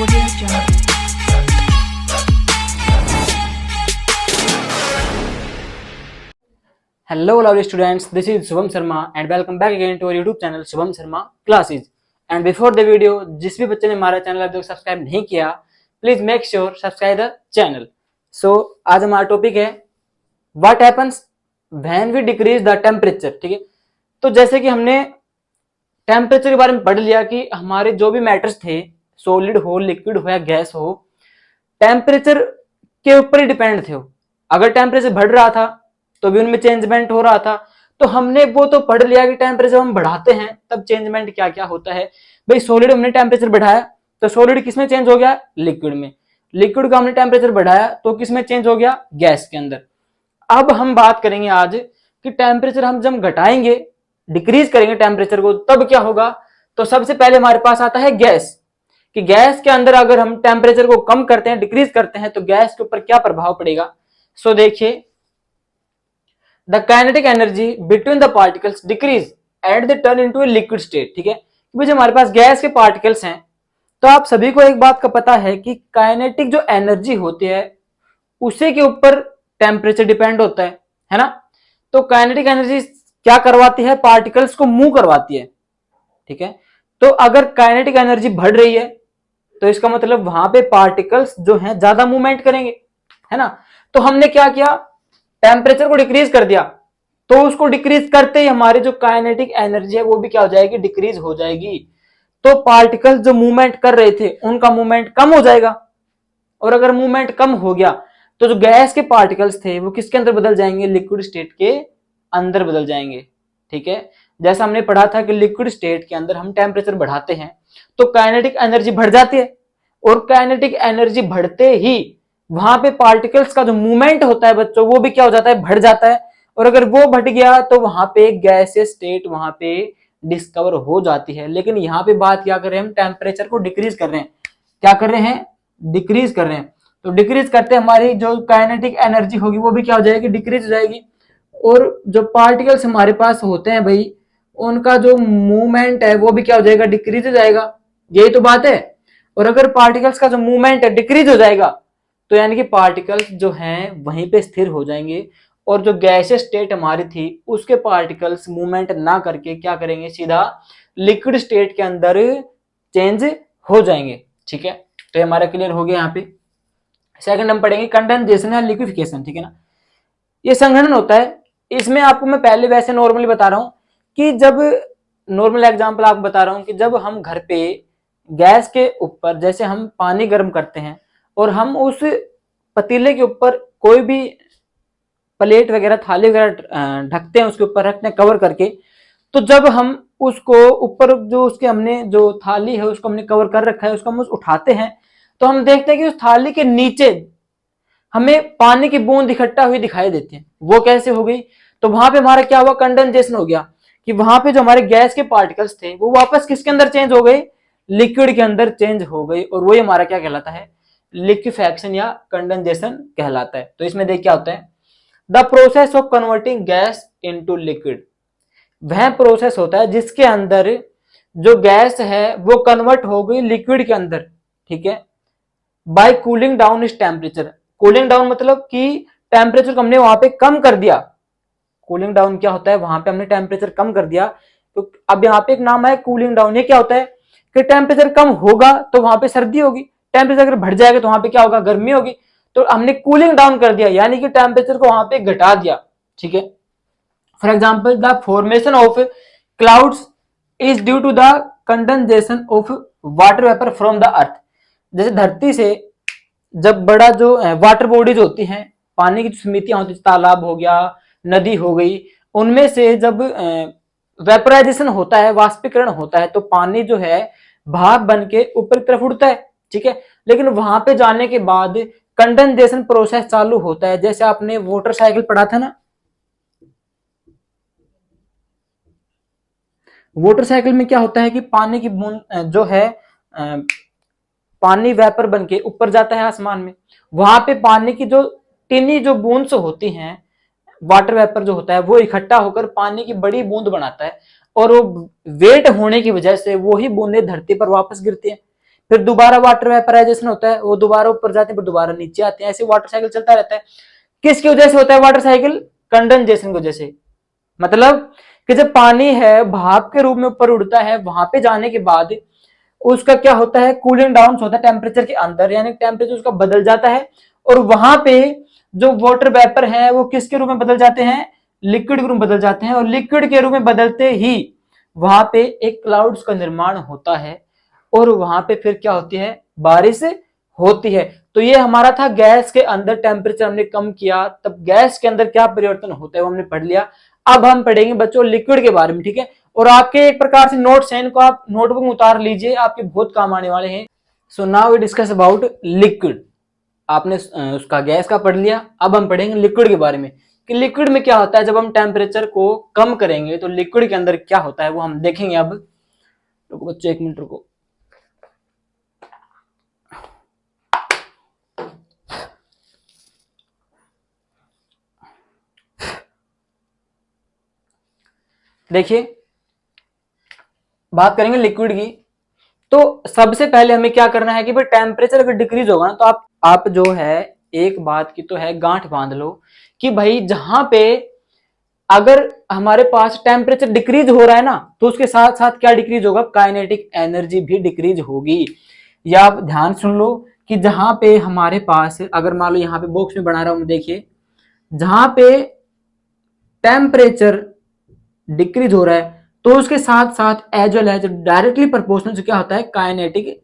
Audio Jungle. Hello lovely students, this is Shubham Sharma and welcome back again to our YouTube channel Shubham Sharma Classes. And before the video, जिस भी बच्चे ने हमारा channel अभी तक subscribe नहीं किया, please make sure subscribe the channel. So आज हमारा टॉपिक है what happens when we decrease the temperature. ठीक है, तो जैसे कि हमने टेम्परेचर के बारे में पढ़ लिया कि हमारे जो भी मैटर्स थे, सॉलिड हो, लिक्विड हो या गैस हो, टेम्परेचर के ऊपर ही डिपेंड थे. अगर टेम्परेचर बढ़ रहा था तो भी उनमें चेंजमेंट हो रहा था. तो हमने वो तो पढ़ लिया कि टेम्परेचर हम बढ़ाते हैं तब चेंजमेंट क्या क्या होता है. भाई सॉलिड हमने टेम्परेचर बढ़ाया तो सॉलिड किसमें चेंज हो गया? लिक्विड में. लिक्विड का हमने टेम्परेचर बढ़ाया तो किसमें चेंज हो गया? गैस के अंदर. अब हम बात करेंगे आज कि टेम्परेचर हम जब घटाएंगे, डिक्रीज करेंगे टेम्परेचर को, तब क्या होगा. तो सबसे पहले हमारे पास आता है गैस, कि गैस के अंदर अगर हम टेम्परेचर को कम करते हैं, डिक्रीज करते हैं, तो गैस के ऊपर क्या प्रभाव पड़ेगा. सो देखिए, the kinetic energy between the particles decrease and they turn into A liquid state. ठीक है, जो हमारे पास गैस के पार्टिकल्स हैं, तो आप सभी को एक बात का पता है कि काइनेटिक जो एनर्जी होती है उसी के ऊपर टेम्परेचर डिपेंड होता है ना. तो काइनेटिक एनर्जी क्या करवाती है? पार्टिकल्स को मूव करवाती है. ठीक है, तो अगर काइनेटिक एनर्जी बढ़ रही है तो इसका मतलब वहां पे पार्टिकल्स जो हैं ज्यादा मूवमेंट करेंगे, है ना. तो हमने क्या किया? टेम्परेचर को डिक्रीज कर दिया, तो उसको डिक्रीज करते ही हमारी जो काइनेटिक एनर्जी है वो भी क्या हो जाएगी? डिक्रीज हो जाएगी. तो पार्टिकल्स जो मूवमेंट कर रहे थे उनका मूवमेंट कम हो जाएगा, और अगर मूवमेंट कम हो गया तो जो गैस के पार्टिकल्स थे वो किसके अंदर बदल जाएंगे? लिक्विड स्टेट के अंदर बदल जाएंगे. ठीक है, जैसा हमने पढ़ा था कि लिक्विड स्टेट के अंदर हम टेम्परेचर बढ़ाते हैं तो काइनेटिक एनर्जी बढ़ जाती है, और काइनेटिक एनर्जी बढ़ते ही वहां पे पार्टिकल्स का जो मूवमेंट होता है बच्चों, वो भी क्या हो जाता है? बढ़ जाता है. और अगर वो बढ़ गया तो वहां पे गैसियस स्टेट वहां पे डिस्कवर हो जाती है. लेकिन यहाँ पे बात क्या कर रहे हैं? हम टेम्परेचर को डिक्रीज कर रहे हैं. क्या कर रहे हैं? डिक्रीज कर रहे हैं. तो डिक्रीज करते हमारी जो काइनेटिक एनर्जी होगी वो भी क्या हो जाएगी? डिक्रीज हो जाएगी. और जो पार्टिकल्स हमारे पास होते हैं भाई, उनका जो मूवमेंट है वो भी क्या हो जाएगा? डिक्रीज हो जाएगा. यही तो बात है. और अगर पार्टिकल्स का जो मूवमेंट है डिक्रीज हो जाएगा तो यानी कि पार्टिकल्स जो हैं वहीं पे स्थिर हो जाएंगे, और जो गैसियस स्टेट हमारी थी उसके पार्टिकल्स मूवमेंट ना करके क्या करेंगे? सीधा लिक्विड स्टेट के अंदर चेंज हो जाएंगे. ठीक है, तो ये हमारा क्लियर हो गया. यहाँ पे सेकंड हम पढ़ेंगे कंडेंसेशन या लिक्विफिकेशन. ठीक है ना, ये संघनन होता है. इसमें आपको मैं पहले वैसे नॉर्मली बता रहा हूं कि जब नॉर्मल एग्जांपल आपको बता रहा हूं कि जब हम घर पे गैस के ऊपर जैसे हम पानी गर्म करते हैं और हम उस पतीले के ऊपर कोई भी प्लेट वगैरह, थाली वगैरह ढकते हैं, उसके ऊपर रखते हैं कवर करके, तो जब हम उसको ऊपर जो उसके हमने जो थाली है उसको हमने कवर कर रखा है, उसको हम उठाते हैं तो हम देखते हैं कि उस थाली के नीचे हमें पानी की बूंद इकट्ठा हुई दिखाई देती है. वो कैसे हो गई? तो वहां पे हमारा क्या हुआ? कंडेंसेशन हो गया, कि वहां पे जो हमारे गैस के पार्टिकल्स थे वो वापस किसके अंदर चेंज हो गए? लिक्विड के अंदर चेंज हो गई. और वही हमारा क्या कहलाता है? लिक्विफैक्शन या कंडेंसेशन कहलाता है. तो इसमें देख क्या होता है? The process of converting gas into liquid. वह प्रोसेस होता है जिसके अंदर जो गैस है वो कन्वर्ट हो गई लिक्विड के अंदर. ठीक है, बाय कूलिंग डाउन इस टेम्परेचर. कूलिंग डाउन मतलब कि टेम्परेचर को हमने वहां पे कम कर दिया. कूलिंग डाउन क्या होता है? वहां पे हमने टेम्परेचर कम कर दिया. तो अब यहाँ पे एक नाम है कूलिंग डाउन. ये क्या होता है कि टेम्परेचर कम होगा तो वहां पे सर्दी होगी, टेम्परेचर अगर बढ़ जाएगा तो वहां पे क्या होगा? गर्मी होगी. तो हमने कूलिंग डाउन कर दिया, यानी कि टेम्परेचर को वहां पे घटा दिया. ठीक है, for example the formation of clouds is due to the condensation of water vapour from the earth. जैसे धरती से जब बड़ा जो वाटर बॉडीज होती हैं, पानी की जो समितियां होती हैं, तालाब हो गया, नदी हो गई, उनमें से जब वेपराइजेशन होता है, वाष्पीकरण होता है, तो पानी जो है भाप बन के ऊपर की तरफ उड़ता है. ठीक है, लेकिन वहां पे जाने के बाद कंडेंसेशन प्रोसेस चालू होता है. जैसे आपने वाटर साइकिल पढ़ा था ना, वाटर साइकिल में क्या होता है कि पानी की बूंद जो है पानी वेपर बन के ऊपर जाता है आसमान में. वहां पे पानी की जो टिनी जो बूंद होती हैं, वाटर वेपर जो होता है वो इकट्ठा होकर पानी की बड़ी बूंद बनाता है, और वो वेट होने की वजह से वो ही बूंदें धरती पर वापस गिरती हैं. फिर दोबारा वाटर वेपराइजेशन होता है, वो दोबारा ऊपर जाते हैं फिर दोबारा नीचे आते हैं, ऐसे वाटर साइकिल चलता रहता है। किसकी वजह से होता है वाटर साइकिल? कंडेंसेशन की वजह से। मतलब कि जब पानी है भाप के रूप में ऊपर उड़ता है, वहां पे जाने के बाद उसका क्या होता है, कूलिंग डाउन होता है टेम्परेचर के अंदर, यानी टेम्परेचर उसका बदल जाता है, और वहां पे जो वाटर वेपर है वो किसके रूप में बदल जाते हैं? लिक्विड के रूप में बदल जाते हैं, और लिक्विड के रूप में बदलते ही वहां पे एक क्लाउड्स का निर्माण होता है, और वहां पे फिर क्या होती है? बारिश होती है। तो ये हमारा था गैस के अंदर टेम्परेचर हमने कम किया, तब गैस के अंदर क्या परिवर्तन होता है वो हमने पढ़ लिया। अब हम पढ़ेंगे बच्चों लिक्विड के बारे में, ठीक है? और आपके एक प्रकार से नोट्स हैं, इनको आप नोटबुक में उतार लीजिए, आपके बहुत काम आने वाले हैं। So now we discuss about liquid. आपने उसका गैस का पढ़ लिया, अब हम पढ़ेंगे लिक्विड के बारे में कि लिक्विड में क्या होता है। जब हम टेम्परेचर को कम करेंगे तो लिक्विड के अंदर क्या होता है वो हम देखेंगे। अब रुको बच्चों, एक मिनट रुको। देखिए, बात करेंगे लिक्विड की, तो सबसे पहले हमें क्या करना है कि भाई टेम्परेचर अगर डिक्रीज होगा ना, तो आप जो है एक बात की तो है गांठ बांध लो कि भाई जहां पे अगर हमारे पास टेम्परेचर डिक्रीज हो रहा है ना, तो उसके साथ साथ क्या डिक्रीज होगा? काइनेटिक एनर्जी भी डिक्रीज होगी। या आप ध्यान सुन लो कि जहां पे हमारे पास, अगर मान लो यहाँ पे बॉक्स में बना रहा हूं, देखिए जहां पे टेम्परेचर डिक्रीज हो रहा है तो उसके साथ साथ as well as directly proportional से क्या होता है? काइनेटिक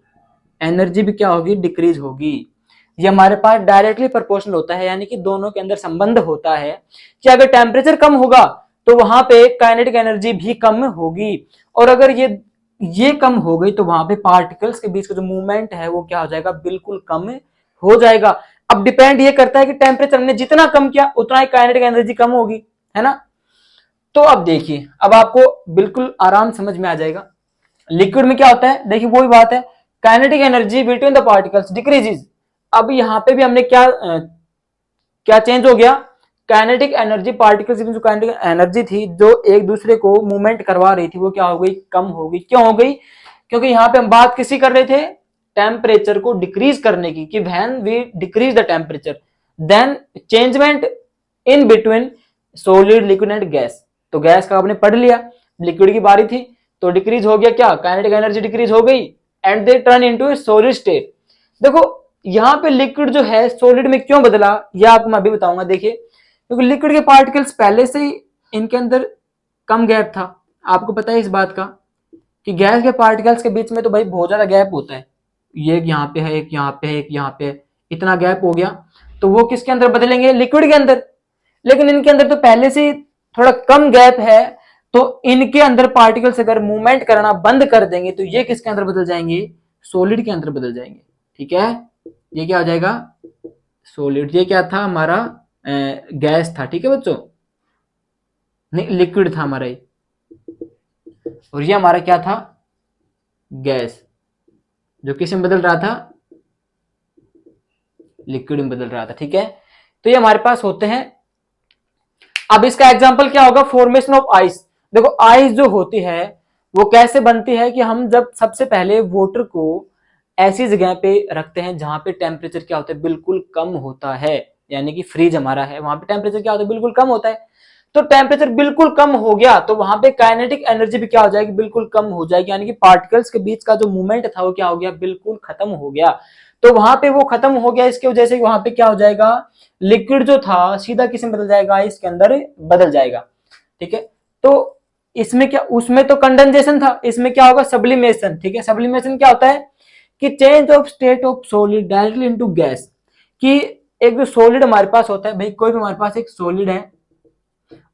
एनर्जी भी क्या होगी? डिक्रीज होगी। ये हमारे पास डायरेक्टली प्रोपोर्शनल होता है, यानी कि दोनों के अंदर संबंध होता है कि अगर टेम्परेचर कम होगा तो वहां पे काइनेटिक एनर्जी भी कम होगी, और अगर ये कम हो गई तो वहां पे पार्टिकल्स के बीच का जो मूवमेंट है वो क्या हो जाएगा? बिल्कुल कम हो जाएगा। अब डिपेंड ये करता है कि टेम्परेचर हमने जितना कम किया उतना ही काइनेटिक एनर्जी कम होगी, है ना? तो अब देखिए, अब आपको बिल्कुल आराम समझ में आ जाएगा। लिक्विड में क्या होता है? देखिए वही बात है, kinetic energy between the particles decreases. अब यहां पे भी हमने क्या चेंज हो गया? काइनेटिक एनर्जी पार्टिकल्स की जो काइनेटिक एनर्जी थी जो एक दूसरे को मूवमेंट करवा रही थी वो क्या हो गई? कम हो गई। क्यों हो गई? क्योंकि यहां पे हम बात किसी कर रहे थे? टेम्परेचर को डिक्रीज करने की, कि when we decrease the temperature then changement in between solid liquid and gas. तो गैस का आपने पढ़ लिया, लिक्विड की बारी थी तो डिक्रीज हो गया क्या? काइनेटिक एनर्जी डिक्रीज हो गई and they turn into A solid state. देखो यहां पे लिक्विड जो है सॉलिड में क्यों बदला, यह आपको मैं अभी बताऊंगा। देखिए, क्योंकि लिक्विड के पार्टिकल्स पहले से ही इनके अंदर कम गैप था। आपको पता है इस बात का कि गैस के पार्टिकल्स के बीच में तो भाई बहुत ज्यादा गैप होता है, ये यहाँ पे है, एक यहाँ पे है, एक यहाँ पे है, इतना गैप हो गया। तो वो किसके अंदर बदलेंगे? लिक्विड के अंदर। लेकिन इनके अंदर तो पहले से थोड़ा कम गैप है, तो इनके अंदर पार्टिकल्स अगर मूवमेंट करना बंद कर देंगे तो ये किसके अंदर बदल जाएंगे? सॉलिड के अंदर बदल जाएंगे। ठीक है, ये क्या हो जाएगा? सॉलिड। ये क्या था? हमारा गैस था, ठीक है बच्चों, नहीं लिक्विड था हमारा ये, और ये हमारा क्या था? गैस, जो किस में बदल रहा था? लिक्विड में बदल रहा था। ठीक है, तो ये हमारे पास होते हैं। अब इसका एग्जांपल क्या होगा? Formation of ice. देखो आइस जो होती है वो कैसे बनती है कि हम जब सबसे पहले वाटर को ऐसी जगह पे रखते हैं जहां पे टेम्परेचर क्या होता है? बिल्कुल कम होता है, यानी कि फ्रीज हमारा है, वहां पे टेम्परेचर क्या होता है? बिल्कुल कम होता है। तो टेम्परेचर बिल्कुल कम हो गया तो वहां पे काइनेटिक एनर्जी भी क्या हो जाएगी? बिल्कुल कम हो जाएगी, यानी कि पार्टिकल्स के बीच का जो मूवमेंट था वो क्या हो गया? बिल्कुल खत्म हो गया। तो वहां पे वो खत्म हो गया, इसकी वजह से वहां पे क्या हो जाएगा? लिक्विड जो था सीधा किस में बदल जाएगा? इसके अंदर बदल जाएगा। ठीक है, तो इसमें क्या, उसमें तो कंडेंसेशन था, इसमें क्या होगा? सब्लिमेशन। ठीक है, सब्लिमेशन क्या होता है कि change of state of solid directly into gas. कि एक जो सॉलिड हमारे पास होता है, भाई कोई भी हमारे पास एक सॉलिड है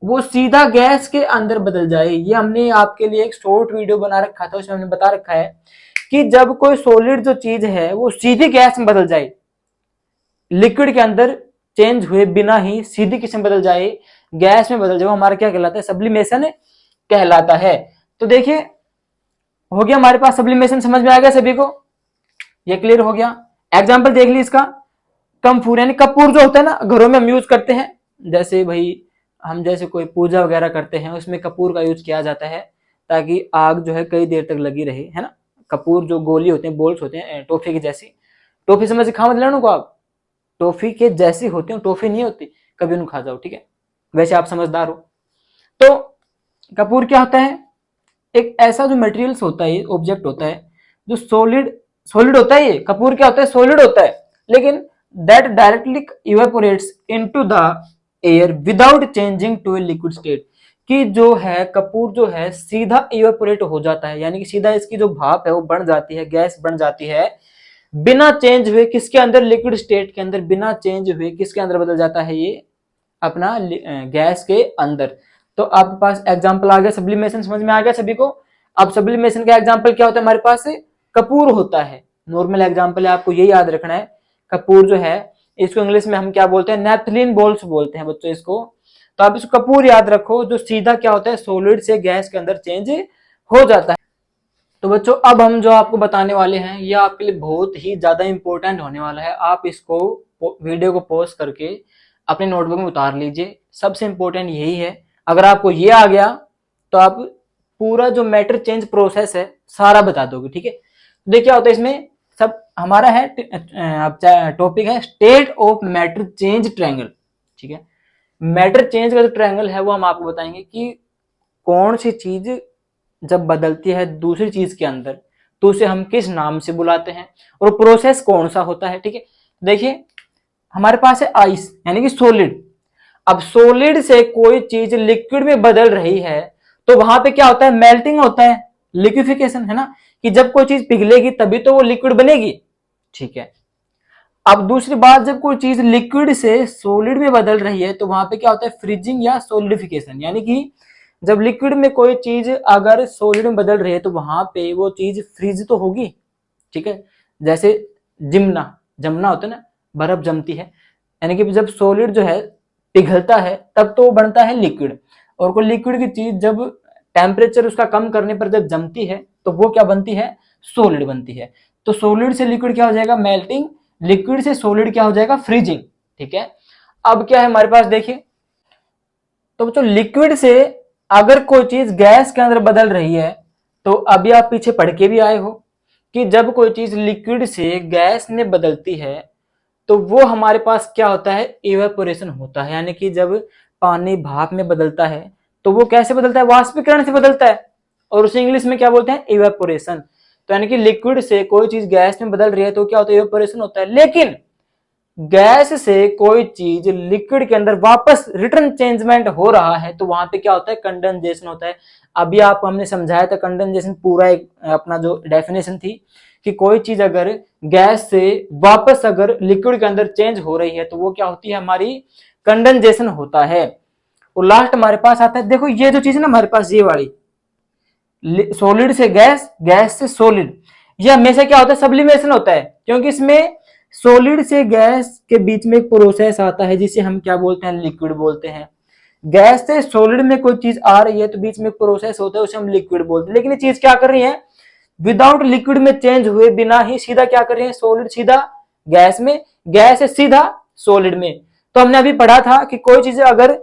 वो सीधा गैस के अंदर बदल जाए। ये हमने आपके लिए एक शॉर्ट वीडियो बना रखा था, उसमें हमने बता रखा है कि जब कोई सॉलिड जो चीज है वो सीधी गैस में बदल जाए, लिक्विड के अंदर चेंज हुए बिना ही सीधी किस में बदल जाए? गैस में बदल जाए, वो हमारा क्या कहलाता है? सब्लिमेशन कहलाता है। तो देखिए हो गया हमारे पास सब्लिमेशन, समझ में आ गया सभी को? ये क्लियर हो गया। एग्जाम्पल देख ली इसका, कम्फूर यानी कपूर जो होता है ना घरों में हम यूज करते हैं, जैसे भाई हम जैसे कोई पूजा वगैरह करते हैं उसमें कपूर का यूज किया जाता है ताकि आग जो है कई देर तक लगी रहे, है ना? कपूर जो गोली होते हैं, बॉल्स होते हैं टॉफी की जैसी, टॉफी समझ खा मत लेना को आप, टॉफी के जैसी होती है, टॉफी नहीं होती, कभी उन्हें खा जाओ, ठीक है, वैसे आप समझदार हो। तो कपूर क्या होता है, एक ऐसा जो मटेरियल्स होता है, ऑब्जेक्ट होता है जो सॉलिड सॉलिड होता है, ये कपूर क्या होता है, सॉलिड होता है, लेकिन that directly evaporates into the air without changing to a liquid state, कि जो है कपूर जो है सीधा इवेपोरेट हो जाता है, यानी कि सीधा इसकी जो भाप है वो बन जाती है, गैस बन जाती है, बिना चेंज हुए किसके अंदर, लिक्विड स्टेट के अंदर, बिना चेंज हुए किसके अंदर बदल जाता है, ये अपना गैस के अंदर। तो आपके पास एग्जांपल आ गया, सब्लिमेशन समझ में आ गया सभी को। अब सब्लिमेशन का एग्जांपल क्या होता है, हमारे पास कपूर होता है, नॉर्मल एग्जांपल है, आपको ये याद रखना है। कपूर जो है इसको इंग्लिश में हम क्या बोलते हैं, नेपथलीन बॉल्स बोलते हैं बच्चों इसको। तो आप इसको कपूर याद रखो, जो सीधा क्या होता है, सॉलिड से गैस के अंदर चेंज हो जाता है। तो बच्चों अब हम जो आपको बताने वाले हैं ये आपके लिए बहुत ही ज्यादा इंपॉर्टेंट होने वाला है। आप इसको वीडियो को पॉज करके अपने नोटबुक में उतार लीजिए, सबसे इंपॉर्टेंट यही है। अगर आपको ये आ गया तो आप पूरा जो मैटर चेंज प्रोसेस है सारा बता दोगे, ठीक है। तो देखिए क्या होता है इसमें, सब हमारा है टॉपिक है state of matter change triangle, ठीक है। मैटर चेंज का जो ट्रायंगल है वो हम आपको बताएंगे कि कौन सी चीज जब बदलती है दूसरी चीज के अंदर तो उसे हम किस नाम से बुलाते हैं और प्रोसेस कौन सा होता है, ठीक है। देखिए हमारे पास है आइस यानी कि सॉलिड। अब सॉलिड से कोई चीज लिक्विड में बदल रही है तो वहां पे क्या होता है, मेल्टिंग होता है, लिक्विफिकेशन, है ना, कि जब कोई चीज पिघलेगी तभी तो वो लिक्विड बनेगी, ठीक है। अब दूसरी बात, जब कोई चीज लिक्विड से सॉलिड में बदल रही है तो वहां पे क्या होता है, फ्रीजिंग या सॉलिडिफिकेशन, यानी कि जब लिक्विड में कोई चीज अगर सॉलिड में बदल रही है तो वहां पे वो चीज फ्रीज तो होगी, ठीक है। जैसे जिमना जमना होता है ना, बर्फ जमती है, यानी कि जब सॉलिड जो है पिघलता है तब तो वो बनता है लिक्विड, और कोई लिक्विड की चीज जब टेम्परेचर उसका कम करने पर जब जमती है तो वो क्या बनती है, सॉलिड बनती है। तो सॉलिड से लिक्विड क्या हो जाएगा, मेल्टिंग, लिक्विड से सॉलिड क्या हो जाएगा, फ्रीजिंग, ठीक है। अब क्या है हमारे पास, देखिए तो बच्चों लिक्विड से अगर कोई चीज गैस के अंदर बदल रही है तो अभी आप पीछे पढ़ के भी आए हो कि जब कोई चीज लिक्विड से गैस में बदलती है तो वो हमारे पास क्या होता है, इवेपोरेशन होता है, यानी कि जब पानी भाप में बदलता है तो वो कैसे बदलता है, वाष्पीकरण से बदलता है, और उसे इंग्लिश में क्या बोलते हैं, इवेपोरेशन। तो यानी कि लिक्विड से कोई चीज गैस में बदल रही है तो क्या होता है, इवेपोरेशन होता है। लेकिन गैस से कोई चीज लिक्विड के अंदर वापस रिटर्न चेंजमेंट हो रहा है तो वहां पे क्या होता है, कंडेंसेशन होता है। अभी आपको हमने समझाया था कंडेंसेशन, पूरा एक अपना जो डेफिनेशन थी कि कोई चीज अगर गैस से वापस अगर लिक्विड के अंदर चेंज हो रही है तो वो क्या होती है, हमारी कंडेंसेशन होता है। और लास्ट हमारे पास आता है, देखो ये जो चीज है ना हमारे पास, ये वाली सॉलिड से गैस, गैस से सॉलिड, ये हमेशा क्या होता है, सब्लिमेशन होता है, क्योंकि इसमें सॉलिड से गैस के बीच में एक प्रोसेस आता है जिसे हम क्या बोलते हैं, लिक्विड बोलते हैं। गैस से सॉलिड में कोई चीज आ रही है तो बीच में एक प्रोसेस होता है उसे हम लिक्विड बोलते हैं। लेकिन ये चीज क्या कर रही है, विदाउट लिक्विड में चेंज हुए बिना ही सीधा क्या कर रही है, सॉलिड सीधा गैस में, गैस से सीधा सॉलिड में। तो हमने अभी पढ़ा था कि कोई चीज अगर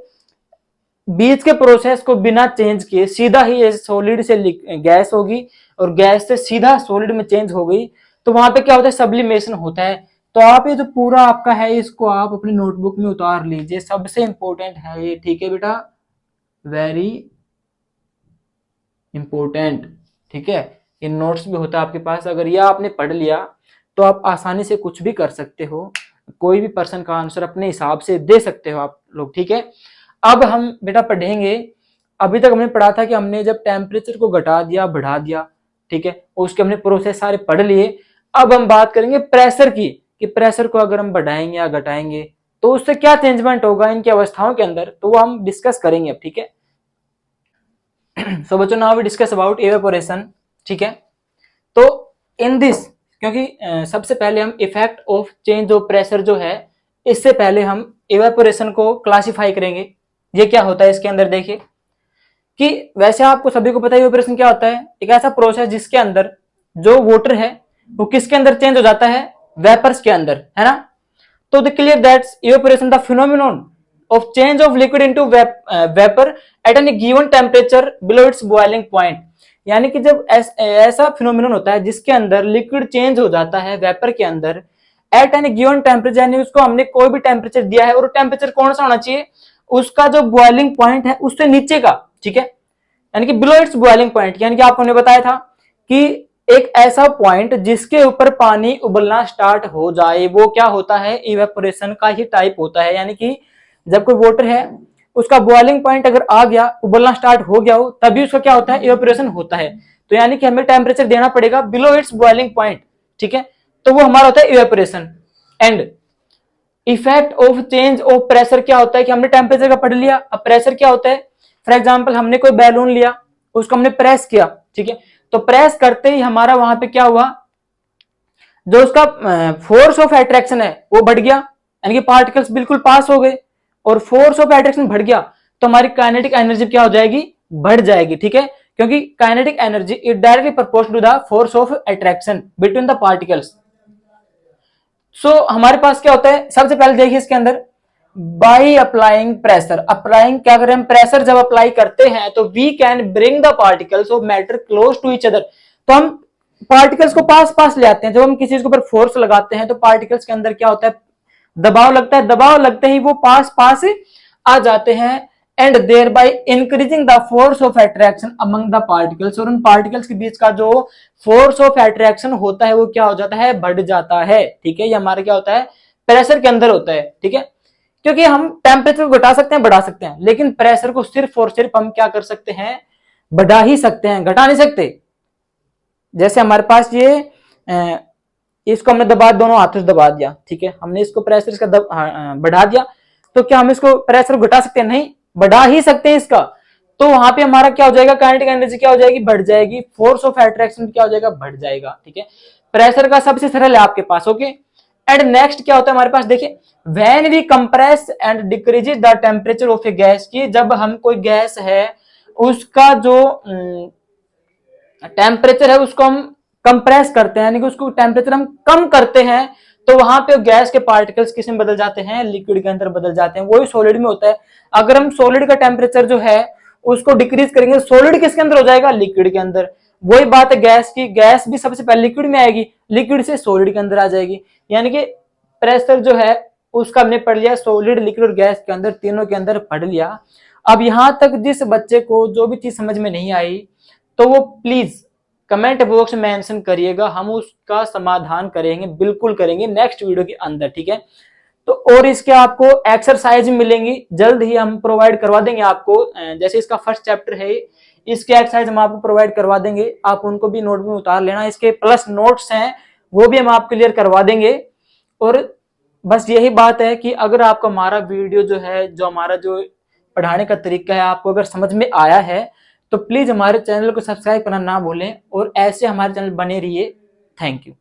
बीच के प्रोसेस को बिना चेंज किए सीधा ही सॉलिड से गैस होगी और गैस से सीधा सॉलिड में चेंज हो गई तो वहां पे क्या होता है, सब्लिमेशन होता है। तो आप ये जो पूरा आपका है इसको आप अपनी नोटबुक में उतार लीजिए, सबसे इंपॉर्टेंट है ये, ठीक है बेटा, वेरी इंपॉर्टेंट, ठीक है। ये नोट्स भी होता है आपके पास, अगर ये आपने पढ़ लिया तो आप आसानी से कुछ भी कर सकते हो, कोई भी पर्सन का आंसर अपने हिसाब से दे सकते हो आप लोग, ठीक है। अब हम बेटा पढ़ेंगे, अभी तक हमने पढ़ा था कि हमने जब टेम्परेचर को घटा दिया बढ़ा दिया, ठीक है, उसके हमने प्रोसेस सारे पढ़ लिए। अब हम बात करेंगे प्रेशर की, कि प्रेशर को अगर हम बढ़ाएंगे या घटाएंगे तो उससे क्या चेंजमेंट होगा इनकी अवस्थाओं के अंदर, तो वो हम डिस्कस करेंगे अब, ठीक है। सो बच्चों now we discuss about evaporation, ठीक है। तो इन दिस, क्योंकि सबसे पहले हम effect of change of pressure जो है, इससे पहले हम इवेपोरेशन को क्लासिफाई करेंगे, ये क्या होता है इसके अंदर। देखिए कि वैसे आपको सभी को पता है इवेपोरेशन क्या होता है, एक ऐसा प्रोसेस जिसके अंदर जो वाटर है वो किसके अंदर चेंज हो जाता है, वेपर्स के अंदर, है ना। तो the clear that evaporation the phenomenon of change of liquid into vapour at an given temperature below its boiling point, यानी कि जब ऐसा फिनोमिनन होता है जिसके अंदर लिक्विड चेंज हो जाता है वेपर के अंदर एट एनी गिवन टेम्परेचर, यानी उसको हमने कोई भी टेम्परेचर दिया है और टेम्परेचर कौन सा होना चाहिए, उसका जो बॉइलिंग पॉइंट है उससे नीचे का, ठीक है, यानी कि बिलो इट्स बॉइलिंग पॉइंट। यानी कि आपने बताया था कि एक ऐसा पॉइंट जिसके ऊपर पानी उबलना स्टार्ट हो जाए वो क्या होता है, इवेपोरेशन का ही टाइप होता है। यानी कि जब कोई वाटर है उसका बॉइलिंग पॉइंट अगर आ गया, उबलना स्टार्ट हो गया हो, तभी उसका क्या होता है, इवेपोरेशन होता है। तो यानी कि हमें टेम्परेचर देना पड़ेगा बिलो इट्स बॉइलिंग पॉइंट, ठीक है, तो वो हमारा होता है evaporation. And effect of change of pressure क्या होता है कि हमने टेम्परेचर का पढ़ लिया, अब प्रेशर क्या होता है। फॉर एग्जाम्पल हमने कोई बैलून लिया, उसको हमने प्रेस किया, ठीक है, तो प्रेस करते ही हमारा वहां पे क्या हुआ, जो उसका फोर्स ऑफ अट्रैक्शन है वो बढ़ गया, यानी कि पार्टिकल्स बिल्कुल पास हो गए और फोर्स ऑफ अट्रैक्शन बढ़ गया, तो हमारी काइनेटिक एनर्जी क्या हो जाएगी, बढ़ जाएगी, ठीक है, क्योंकि kinetic energy is directly proportional to the force of attraction between the particles. So हमारे पास क्या होता है, सबसे पहले देखिए इसके अंदर बाई अप्लाइंग प्रेशर, अप्लाइंग क्या करें हम, प्रेशर जब अप्लाई करते हैं तो we can bring the particles of matter close to each other, तो हम पार्टिकल्स को पास पास ले आते हैं। जब हम किसी चीज के ऊपर फोर्स लगाते हैं तो पार्टिकल्स के अंदर क्या होता है, दबाव लगता है, दबाव लगते ही वो पास पास आ जाते हैं and thereby increasing the force of attraction among the particles, और उन पार्टिकल्स के बीच का जो फोर्स ऑफ अट्रैक्शन होता है वो क्या हो जाता है, बढ़ जाता है, ठीक है। ये हमारे क्या होता है, प्रेशर के अंदर होता है, ठीक है, क्योंकि हम टेम्परेचर को घटा सकते हैं, बढ़ा सकते हैं, लेकिन प्रेशर को सिर्फ और सिर्फ हम क्या कर सकते हैं, बढ़ा ही सकते हैं, घटा नहीं सकते। जैसे हमारे पास ये इसको हमने दबा, दोनों हाथों से दबा दिया, ठीक है, हमने इसको प्रेशर इसका बढ़ा दिया, तो क्या हम इसको प्रेशर घटा सकते हैं, नहीं, बढ़ा ही सकते हैं इसका। तो वहां पे हमारा क्या हो जाएगा, काइनेटिक एनर्जी क्या हो जाएगी, बढ़ जाएगी, फोर्स ऑफ अट्रैक्शन क्या हो जाएगा, बढ़ जाएगा, ठीक है। प्रेशर का सबसे सरल है आपके पास, ओके। एंड नेक्स्ट क्या होता है हमारे पास, देखिए when we compress and decreases the temperature of a gas, की जब हम कोई गैस है उसका जो टेम्परेचर है उसको हम कंप्रेस करते हैं, यानी कि उसको टेम्परेचर हम कम करते हैं, तो वहां पे गैस के पार्टिकल्स किस में बदल जाते हैं, लिक्विड के अंदर बदल जाते हैं, वही सॉलिड में होता है। अगर हम सॉलिड का टेम्परेचर जो है उसको डिक्रीज करेंगे, सॉलिड किसके अंदर हो जाएगा, लिक्विड के अंदर। वही बात है गैस की, गैस भी सबसे पहले लिक्विड में आएगी, लिक्विड से सॉलिड के अंदर आ जाएगी, यानी कि प्रेशर जो है उसका हमने पढ़ लिया, सॉलिड, लिक्विड और गैस के अंदर, तीनों के अंदर पढ़ लिया। अब यहां तक जिस बच्चे को जो भी चीज समझ में नहीं आई तो वो प्लीज कमेंट बॉक्स में मेंशन करिएगा, हम उसका समाधान करेंगे, बिल्कुल करेंगे नेक्स्ट वीडियो के अंदर, ठीक है। तो और इसके आपको एक्सरसाइज मिलेंगी, जल्द ही हम प्रोवाइड करवा देंगे आपको। जैसे इसका फर्स्ट चैप्टर है, इसके एक्सरसाइज हम आपको प्रोवाइड करवा देंगे, आप उनको भी नोट में उतार लेना, इसके प्लस नोट्स हैं वो भी हम आपको क्लियर करवा देंगे। और बस यही बात है कि अगर आपको हमारा वीडियो जो है, जो हमारा जो पढ़ाने का तरीका है, आपको अगर समझ में आया है तो प्लीज हमारे चैनल को सब्सक्राइब करना ना भूलें और ऐसे हमारे चैनल बने रहिए। Thank you.